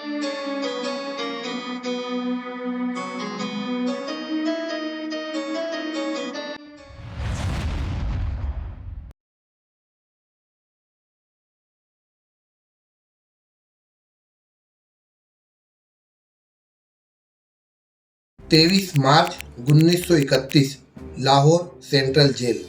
तेईस मार्च 1931 Lahore central jail.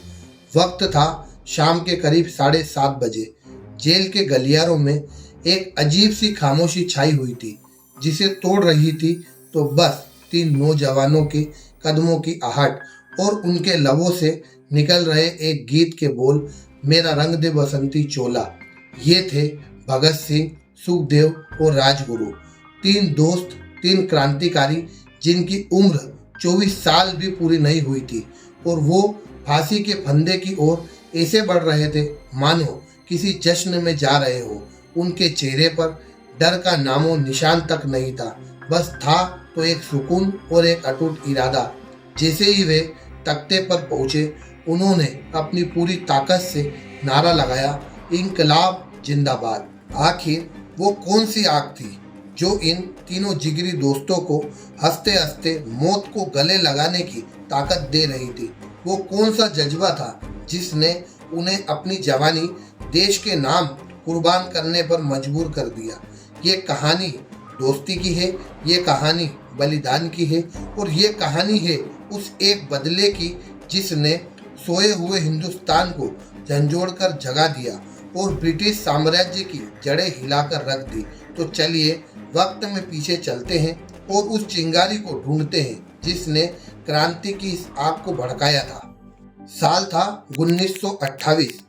वक्त था शाम के करीब 7:30 बजे। जेल के गलियारों में एक अजीब सी खामोशी छाई हुई थी, जिसे तोड़ रही थी तो बस 3 नौजवानों के कदमों की आहट और उनके लबों से निकल रहे एक गीत के बोल, मेरा रंग दे बसंती चोला। ये थे भगत सिंह, सुखदेव और राजगुरु। 3 दोस्त, 3 क्रांतिकारी जिनकी उम्र 24 साल भी पूरी नहीं हुई थी, और वो फांसी के फंदे की ओर ऐसे बढ़ रहे थे मानो किसी जश्न में जा रहे हो। उनके चेहरे पर डर का नामो निशान तक नहीं था, बस था तो एक सुकून और एक अटूट इरादा। जैसे ही वे तख्ते पर पहुंचे, उन्होंने अपनी पूरी ताकत से नारा लगाया, इंकलाब जिंदाबाद। आखिर वो कौन सी आग थी जो इन तीनों जिगरी दोस्तों को हंसते हंसते मौत को गले लगाने की ताकत दे रही थी? वो कौन सा जज्बा था जिसने उन्हें अपनी जवानी देश के नाम कुर्बान करने पर मजबूर कर दिया? ये कहानी दोस्ती की है, ये कहानी बलिदान की है, और ये कहानी है उस एक बदले की जिसने सोए हुए हिंदुस्तान को झंझोड़कर जगा दिया और ब्रिटिश साम्राज्य की जड़ें हिलाकर रख दी। तो चलिए वक्त में पीछे चलते हैं और उस चिंगारी को ढूंढते हैं जिसने क्रांति की इस आग को भड़काया था। साल था 1928।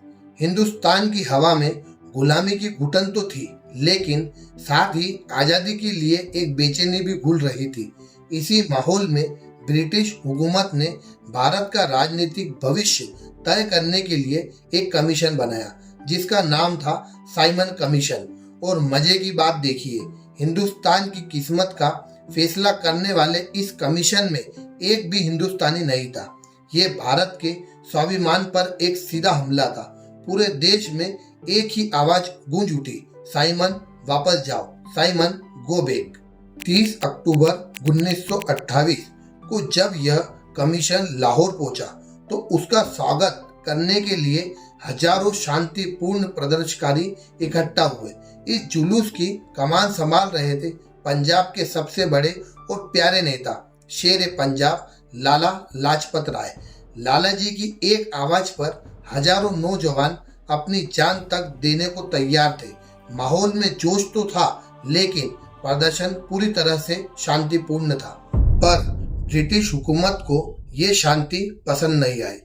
हिंदुस्तान की हवा में गुलामी की घुटन तो थी, लेकिन साथ ही आज़ादी के लिए एक बेचैनी भी घुल रही थी। इसी माहौल में ब्रिटिश हुकूमत ने भारत का राजनीतिक भविष्य तय करने के लिए एक कमीशन बनाया, जिसका नाम था साइमन कमीशन। और मजे की बात देखिए, हिंदुस्तान की किस्मत का फैसला करने वाले इस कमीशन में एक भी हिंदुस्तानी नहीं था। ये भारत के स्वाभिमान पर एक सीधा हमला था। पूरे देश में एक ही आवाज गूंज उठी, साइमन वापस जाओ, साइमन गो बैक। 30 अक्टूबर 1928 को जब यह कमीशन लाहौर पहुंचा, तो उसका स्वागत करने के लिए हजारों शांतिपूर्ण प्रदर्शनकारी इकट्ठा हुए। इस जुलूस की कमान संभाल रहे थे पंजाब के सबसे बड़े और प्यारे नेता, शेर पंजाब लाला लाजपत राय। लाला जी की एक आवाज पर हजारों नौजवान अपनी जान तक देने को तैयार थे। माहौल में जोश तो था, लेकिन प्रदर्शन पूरी तरह से शांतिपूर्ण था। पर ब्रिटिश हुकूमत को ये शांति पसंद नहीं आई।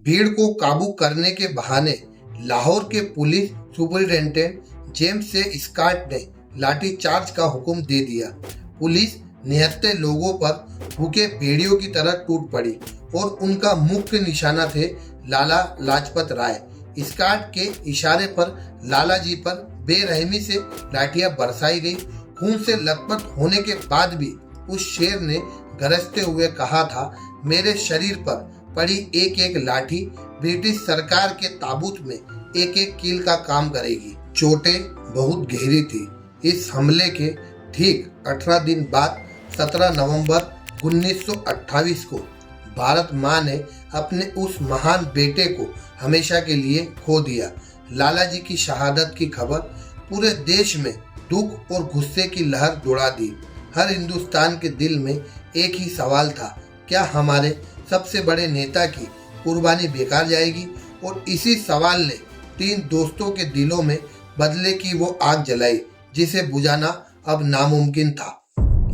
भीड़ को काबू करने के बहाने लाहौर के पुलिस सुपरिटेंडेंट जेम्स से स्कॉट ने लाठीचार्ज का हुक्म दे दिया। पुलिस निहत्थे लोगों पर भूखे भेड़ियों की तरह टूट पड़ी और उनका मुख्य निशाना थे लाला लाजपत राय। स्कॉट के इशारे पर लाला जी पर बेरहमी से लाठियां बरसाई गई। खून से लथपथ होने के बाद भी उस शेर ने गरजते हुए कहा था, मेरे शरीर पर पड़ी एक एक लाठी ब्रिटिश सरकार के ताबूत में एक एक कील का काम करेगी। चोटें बहुत गहरी थी। इस हमले के ठीक 18 दिन बाद 17 नवंबर 1928 को भारत माँ ने अपने उस महान बेटे को हमेशा के लिए खो दिया। लाला जी की शहादत की खबर पूरे देश में दुख और गुस्से की लहर दौड़ा दी। हर हिंदुस्तान के दिल में एक ही सवाल था, क्या हमारे सबसे बड़े नेता की कुर्बानी बेकार जाएगी? और इसी सवाल ने 3 दोस्तों के दिलों में बदले की वो आग जलाई जिसे बुझाना अब नामुमकिन था।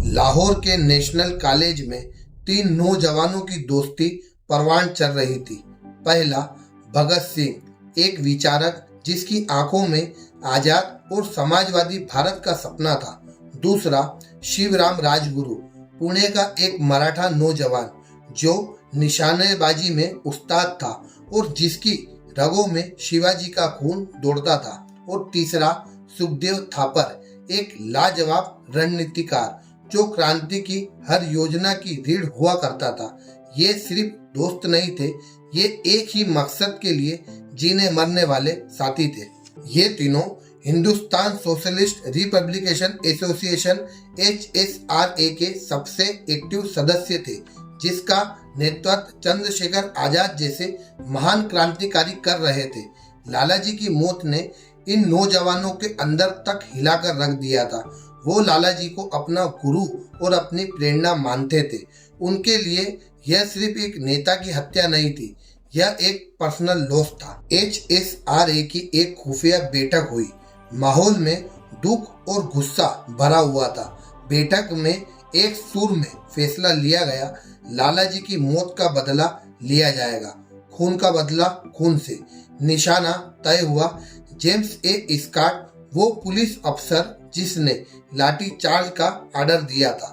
लाहौर के नेशनल कॉलेज में 3 नौजवानों की दोस्ती परवान चल रही थी। पहला भगत सिंह, एक विचारक जिसकी आंखों में आजाद और समाजवादी भारत का सपना था। दूसरा शिवराम राजगुरु, पुणे का एक मराठा नौजवान जो निशानेबाजी में उस्ताद था और जिसकी रगों में शिवाजी का खून दौड़ता था। और तीसरा सुखदेव थापर, एक लाजवाब रणनीतिकार जो क्रांति की हर योजना की रीढ़ हुआ करता था। ये सिर्फ दोस्त नहीं थे, ये एक ही मकसद के लिए जीने मरने वाले साथी थे। ये तीनों Hindustan socialist republication association HSRA के सबसे एक्टिव सदस्य थे, जिसका नेतृत्व चंद्रशेखर आजाद जैसे महान क्रांतिकारी कर रहे थे। लालाजी की मौत ने इन नौजवानों के अंदर तक हिलाकर रख दिया था। वो लालाजी को अपना गुरु और अपनी प्रेरणा मानते थे। उनके लिए यह सिर्फ एक नेता की हत्या नहीं थी, यह एक पर्सनल लॉस था। HSRA की एक खुफिया बैठक हुई। माहौल में दुख और गुस्सा भरा हुआ था। बैठक में एक सुर में फैसला लिया गया, लालाजी की मौत का बदला लिया जाएगा। खून का बदला खून से। निशाना तय हुआ। जेम्स ए स्कॉट, वो पुलिस अफसर जिसने लाठीचार्ज का ऑर्डर दिया था।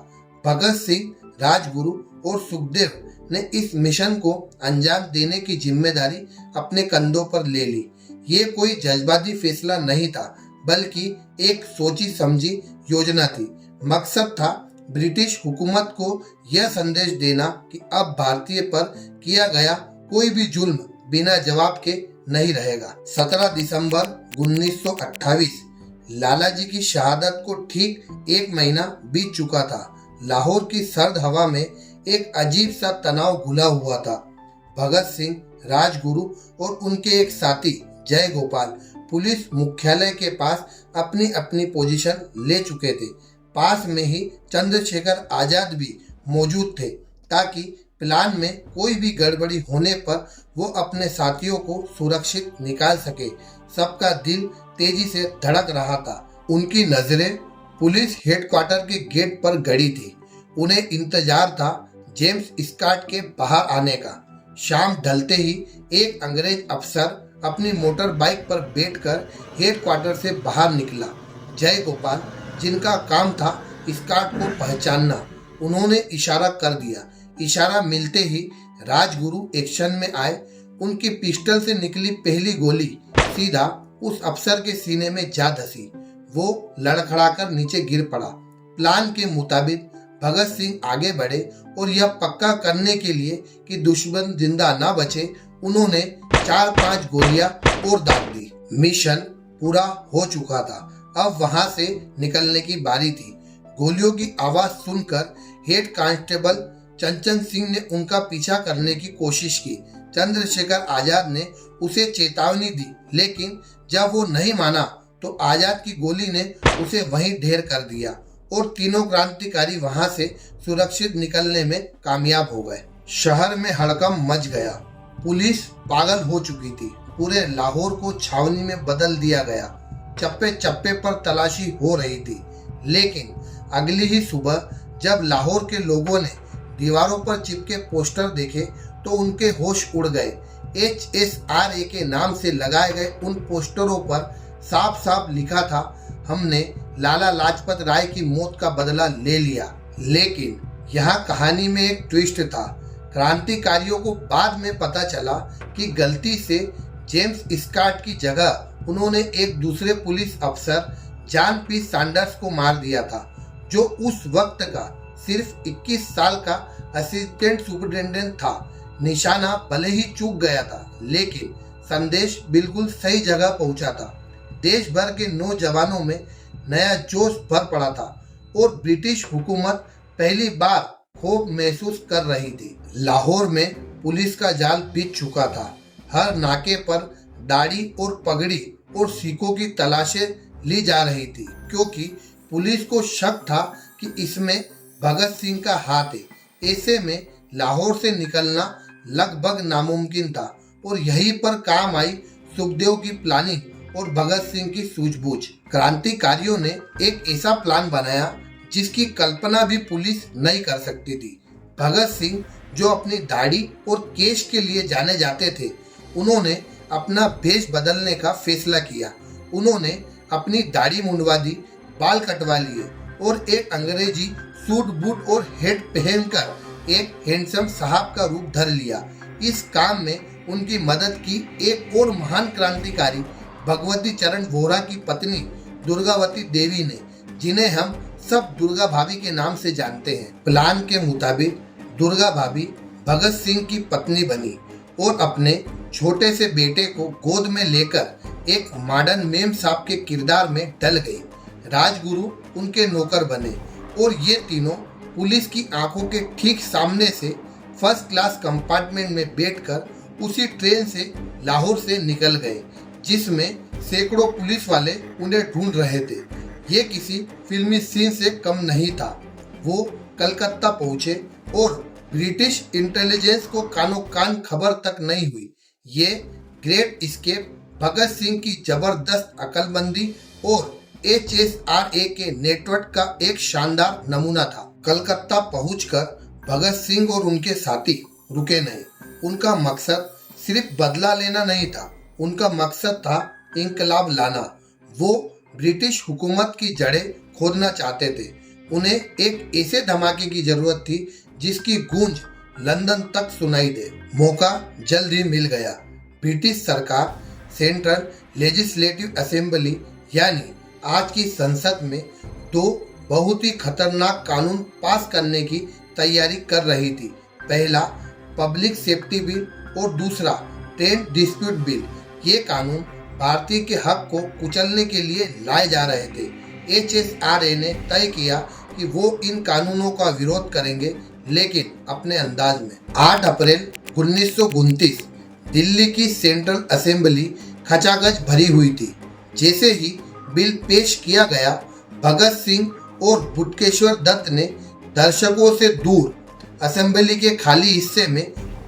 भगत सिंह, राजगुरु और सुखदेव ने इस मिशन को अंजाम देने की जिम्मेदारी अपने कंधों पर ले ली। ये कोई जज्बाती फैसला नहीं था, बल्कि एक सोची समझी योजना थी। मकसद था ब्रिटिश हुकूमत को यह संदेश देना कि अब भारतीय पर किया गया कोई भी जुल्म बिना जवाब के नहीं रहेगा। 17 दिसंबर 1928 लालाजी की शहादत को ठीक एक महीना बीत चुका था। लाहौर की सर्द हवा में एक अजीब सा तनाव घुला हुआ था। भगत सिंह, राजगुरु और उनके एक साथी जय गोपाल पुलिस मुख्यालय के पास अपनी अपनी पोजीशन ले चुके थे। पास में ही चंद्रशेखर आजाद भी मौजूद थे, ताकि प्लान में कोई भी गड़बड़ी होने पर वो अपने साथियों को सुरक्षित निकाल सके। सबका दिल तेजी से धड़क रहा था। उनकी नजरें पुलिस हेडक्वार्टर के गेट पर गड़ी थी। उन्हें इंतजार था जेम्स स्कॉट के बाहर आने का। शाम ढलते ही एक अंग्रेज अफसर अपनी मोटर बाइक पर बैठकर हेडक्वार्टर से बाहर निकला। जय गोपाल, जिनका काम था स्कॉट को पहचानना, उन्होंने इशारा कर दिया। इशारा मिलते ही राजगुरु एक्शन में आए। उनकी पिस्टल से निकली पहली गोली सीधा उस अफसर के सीने में जा धसी। वो लड़खड़ाकर नीचे गिर पड़ा। प्लान के मुताबिक भगत सिंह आगे बढ़े और यह पक्का करने के लिए कि दुश्मन जिंदा ना बचे, उन्होंने 4-5 गोलियां और दाग दी। मिशन पूरा हो चुका था। अब वहां से निकलने की बारी थी। गोलियों की आवाज सुनकर हेड कांस्टेबल चंचन सिंह ने उनका पीछा करने की कोशिश की। चंद्रशेखर आजाद ने उसे चेतावनी दी, लेकिन जब वो नहीं माना तो आजाद की गोली ने उसे वहीं ढेर कर दिया और तीनों क्रांतिकारी वहां से सुरक्षित निकलने में कामयाब हो गए। शहर में हड़कंप मच गया। पुलिस पागल हो चुकी थी। पूरे लाहौर को छावनी में बदल दिया गया। चप्पे चप्पे पर तलाशी हो रही थी। लेकिन अगली ही सुबह जब लाहौर के लोगों ने दीवारों पर चिपके पोस्टर देखे तो उनके होश उड़ गए। HSRA के नाम से लगाए गए उन पोस्टरों पर साफ साफ लिखा था, हमने लाला लाजपत राय की मौत का बदला ले लिया। लेकिन यहाँ कहानी में एक ट्विस्ट था। क्रांतिकारियों को बाद में पता चला कि गलती से जेम्स स्कॉट की जगह उन्होंने एक दूसरे पुलिस अफसर जॉन पी सैंडर्स को मार दिया था, जो उस वक्त का सिर्फ 21 साल का असिस्टेंट सुपरिटेंडेंट था। निशाना भले ही चूक गया था, लेकिन संदेश बिल्कुल सही जगह पहुंचा था। देश भर के नौजवानों में नया जोश भर पड़ा था और ब्रिटिश हुकूमत पहली बार खौफ महसूस कर रही थी। लाहौर में पुलिस का जाल बिछ चुका था। हर नाके पर दाढ़ी और पगड़ी और सिक्कों की तलाशें ली जा रही थी, क्योंकि पुलिस को शक था कि इसमें भगत सिंह का हाथ है। ऐसे में लाहौर से निकलना लगभग नामुमकिन था और यहीं पर काम आई सुखदेव की प्लानिंग और भगत सिंह की सूझबूझ। क्रांतिकारियों ने एक ऐसा प्लान बनाया जिसकी कल्पना भी पुलिस नहीं कर सकती थी। भगत सिंह, जो अपनी दाढ़ी और केश के लिए जाने जाते थे, उन्होंने अपना भेष बदलने का फैसला किया। उन्होंने अपनी दाढ़ी मुंडवा दी, बाल कटवा लिए और एक अंग्रेजी सूट बूट और हेड पहनकर एक हैंडसम साहब का रूप धर लिया। इस काम में उनकी मदद की एक और महान क्रांतिकारी भगवती चरण वोहरा की पत्नी दुर्गावती देवी ने, जिन्हें हम सब दुर्गा भाभी के नाम से जानते हैं। प्लान के मुताबिक दुर्गा भाभी भगत सिंह की पत्नी बनी और अपने छोटे से बेटे को गोद में लेकर एक मॉडर्न मेम साहब के किरदार में ढल गई। राजगुरु उनके नौकर बने और ये तीनों पुलिस की आंखों के ठीक सामने से फर्स्ट क्लास कंपार्टमेंट में बैठकर उसी ट्रेन से लाहौर से निकल गए जिसमें सैकड़ों पुलिस वाले उन्हें ढूंढ रहे थे। ये किसी फिल्मी सीन से कम नहीं था। वो कलकत्ता पहुंचे और ब्रिटिश इंटेलिजेंस को कानो कान खबर तक नहीं हुई। ये ग्रेट एस्केप भगत सिंह की जबरदस्त अकलमंदी और HSRA के नेटवर्क का एक शानदार नमूना था। कलकत्ता पहुंचकर भगत सिंह और उनके साथी रुके नहीं। उनका मकसद सिर्फ बदला लेना नहीं था, उनका मकसद था इंकलाब लाना। वो ब्रिटिश हुकूमत की जड़ें खोदना चाहते थे। उन्हें एक ऐसे धमाके की जरूरत थी जिसकी गूंज लंदन तक सुनाई दे। मौका जल्द ही मिल गया। ब्रिटिश सरकार सेंट्रल लेजिस्लेटिव असेंबली यानी आज की संसद में दो बहुत ही खतरनाक कानून पास करने की तैयारी कर रही थी। पहला पब्लिक सेफ्टी बिल और दूसरा ट्रेन डिस्प्यूट बिल। ये कानून भारतीय के हक को कुचलने के लिए लाए जा रहे थे। HSRA ने तय किया कि वो इन कानूनों का विरोध करेंगे, लेकिन अपने अंदाज में। 8 अप्रैल 1929 दिल्ली की सेंट्रल असेंबली खचाखच भरी हुई थी। जैसे ही बिल पेश किया गया, भगत सिंह और बुटकेश्वर दत्त ने दर्शकों से दूर असेंबली के खाली हिस्से में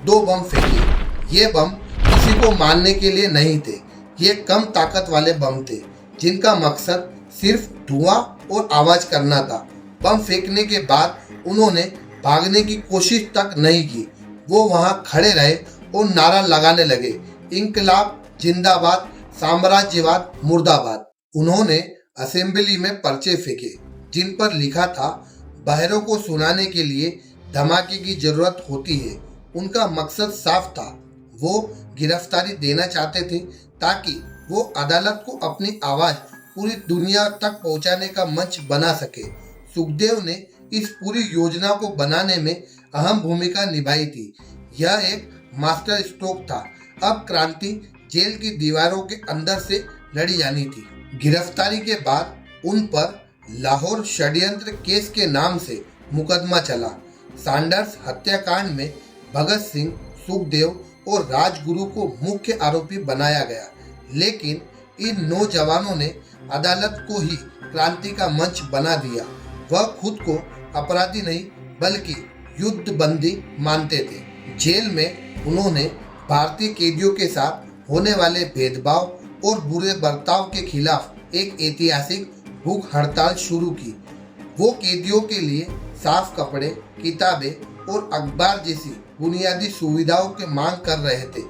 2 बम फेंके। ये बम किसी को मारने के लिए नहीं थे। ये कम ताकत वाले बम थे जिनका मकसद सिर्फ धुआं और आवाज करना था। बम फेंकने के बाद उन्होंने भागने की कोशिश तक नहीं की। वो वहां खड़े रहे और नारा लगाने लगे, इंकलाब जिंदाबाद, साम्राज्यवाद मुर्दाबाद। उन्होंने असेंबली में पर्चे फेंके जिन पर लिखा था, बहरों को सुनाने के लिए धमाके की जरूरत होती है। उनका मकसद साफ था। वो गिरफ्तारी देना चाहते थे ताकि वो अदालत को अपनी आवाज पूरी दुनिया तक पहुंचाने का मंच बना सके। सुखदेव ने इस पूरी योजना को बनाने में अहम भूमिका निभाई थी। यह एक मास्टर स्ट्रोक था। अब क्रांति जेल की दीवारों के अंदर से लड़ी जानी थी। गिरफ्तारी के बाद उन पर लाहौर षड्यंत्र केस के नाम से मुकदमा चला। सैंडर्स हत्याकांड में भगत सिंह, सुखदेव और राजगुरु को मुख्य आरोपी बनाया गया, लेकिन इन नौजवानों ने अदालत को ही क्रांति का मंच बना दिया। वह खुद को अपराधी नहीं बल्कि युद्ध बंदी मानते थे। जेल में उन्होंने भारतीय कैदियों के साथ होने वाले भेदभाव और बुरे बर्ताव के खिलाफ एक ऐतिहासिक भूख हड़ताल शुरू की। वो कैदियों के लिए साफ कपड़े, किताबें और अखबार जैसी बुनियादी सुविधाओं की मांग कर रहे थे।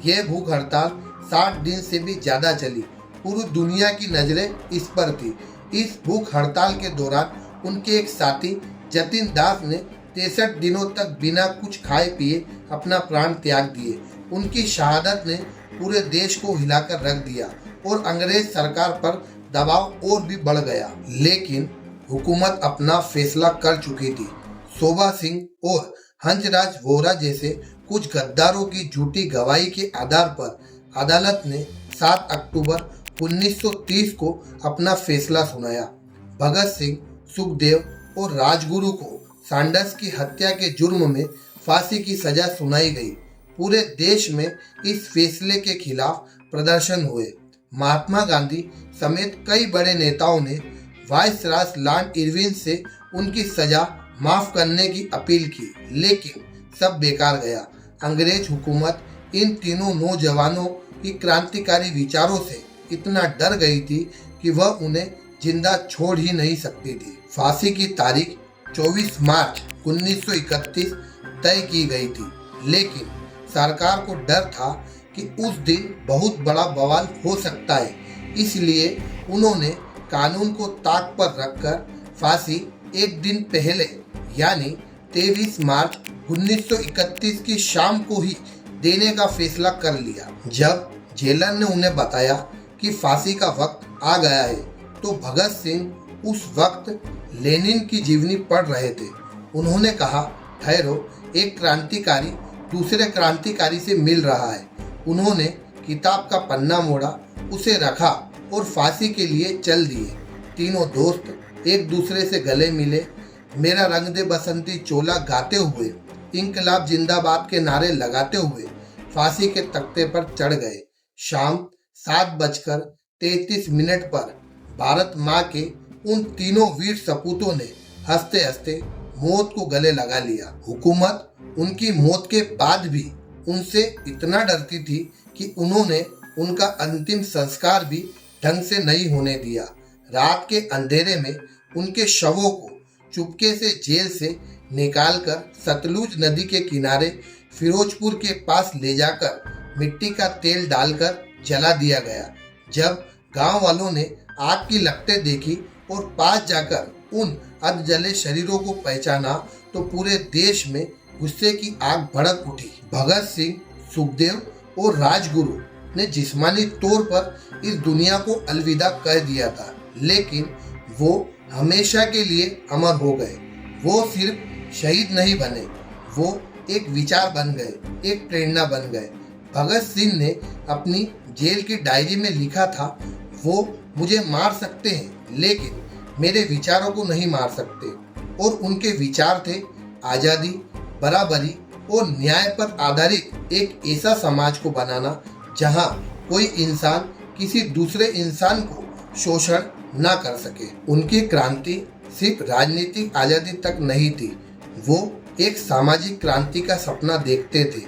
यह भूख हड़ताल 60 दिन से भी ज्यादा चली। पूरी दुनिया की नजरें इस पर थी। इस भूख हड़ताल के दौरान उनके एक साथी जतिन दास ने 63 दिनों तक बिना कुछ खाए पिए अपना प्राण त्याग दिए। उनकी शहादत ने पूरे देश को हिलाकर रख दिया और अंग्रेज सरकार पर दबाव और भी बढ़ गया। लेकिन हुकूमत अपना फैसला कर चुकी थी। शोभा सिंह और हंसराज वोहरा जैसे कुछ गद्दारों की झूठी गवाही के आधार पर अदालत ने 7 अक्टूबर 1930 को अपना फैसला सुनाया। भगत सिंह, सुखदेव और राजगुरु को सैंडर्स की हत्या के जुर्म में फांसी की सजा सुनाई गई। पूरे देश में इस फैसले के खिलाफ प्रदर्शन हुए। महात्मा गांधी समेत कई बड़े नेताओं ने वाइसराय लॉर्ड इरविन से उनकी सजा माफ करने की अपील की, लेकिन सब बेकार गया। अंग्रेज हुकूमत इन तीनों नौजवानों की क्रांतिकारी विचारों से इतना डर गई थी कि वह उन्हें जिंदा छोड़ ही नहीं सकती थी। फांसी की तारीख 24 मार्च 1931 तय की गई थी, लेकिन सरकार को डर था कि उस दिन बहुत बड़ा बवाल हो सकता है। इसलिए उन्होंने कानून को ताक पर रखकर फांसी एक दिन पहले यानी 23 मार्च 1931 की शाम को ही देने का फैसला कर लिया। जब जेलर ने उन्हें बताया कि फांसी का वक्त आ गया है, तो भगत सिंह उस वक्त लेनिन की जीवनी पढ़ रहे थे। उन्होंने कहा, ठहरो, एक क्रांतिकारी दूसरे क्रांतिकारी से मिल रहा है। उन्होंने किताब का पन्ना मोड़ा उसे रखा और फांसी के लिए चल दिए। तीनों दोस्त एक दूसरे से गले मिले, मेरा रंग दे बसंती चोला गाते हुए, इंकलाब जिंदाबाद के नारे लगाते हुए फांसी के तख्ते पर चढ़ गए। शाम 7:33 पर भारत माँ के उन तीनों वीर सपूतों ने हंसते हंसते मौत को गले लगा लिया। हुकूमत उनकी मौत के बाद भी उनसे इतना डरती थी कि उन्होंने उनका अंतिम संस्कार भी ढंग से नहीं होने दिया। रात के अंधेरे में उनके शवों को चुपके से जेल से निकालकर सतलुज नदी के किनारे फिरोजपुर के पास ले जाकर मिट्टी का तेल डालकर जला दिया गया। जब गांव वालों ने आग की लपटें देखी और पास जाकर उन अधजले शरीरों को पहचाना तो पूरे देश में गुस्से की आग भड़क उठी। भगत सिंह, सुखदेव और राजगुरु ने जिस्मानी तौर पर इस दुनिया को अलविदा कह दिया था, लेकिन वो हमेशा के लिए अमर हो गए। वो सिर्फ शहीद नहीं बने, वो एक विचार बन गए, एक प्रेरणा बन गए। भगत सिंह ने अपनी जेल की डायरी में लिखा था, वो मुझे मार सकते हैं लेकिन मेरे विचारों को नहीं मार सकते। और उनके विचार थे आज़ादी, बराबरी और न्याय पर आधारित एक ऐसा समाज को बनाना जहां कोई इंसान किसी दूसरे इंसान को शोषण ना कर सके। उनकी क्रांति सिर्फ राजनीतिक आज़ादी तक नहीं थी, वो एक सामाजिक क्रांति का सपना देखते थे।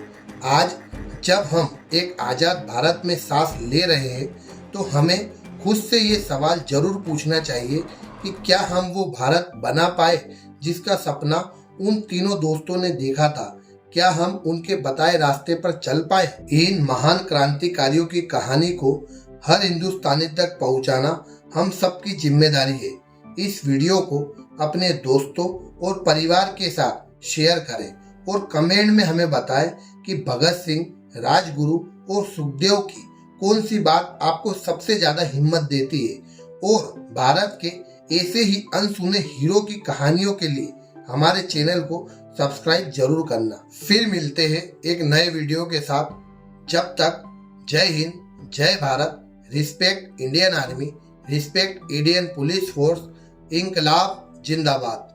आज जब हम एक आज़ाद भारत में सांस ले रहे हैं तो हमें खुद से ये सवाल जरूर पूछना चाहिए कि क्या हम वो भारत बना पाए जिसका सपना उन तीनों दोस्तों ने देखा था? क्या हम उनके बताए रास्ते पर चल पाए? इन महान क्रांतिकारियों की कहानी को हर हिंदुस्तानी तक पहुंचाना हम सबकी जिम्मेदारी है। इस वीडियो को अपने दोस्तों और परिवार के साथ शेयर करें और कमेंट में हमें बताएं कि भगत सिंह, राजगुरु और सुखदेव की कौन सी बात आपको सबसे ज्यादा हिम्मत देती है। और भारत के ऐसे ही अनसुने हीरो की कहानियों के लिए हमारे चैनल को सब्सक्राइब जरूर करना। फिर मिलते हैं एक नए वीडियो के साथ। जब तक जय हिंद, जय Bharat, respect Indian army, respect Indian police force, इंकलाब जिंदाबाद।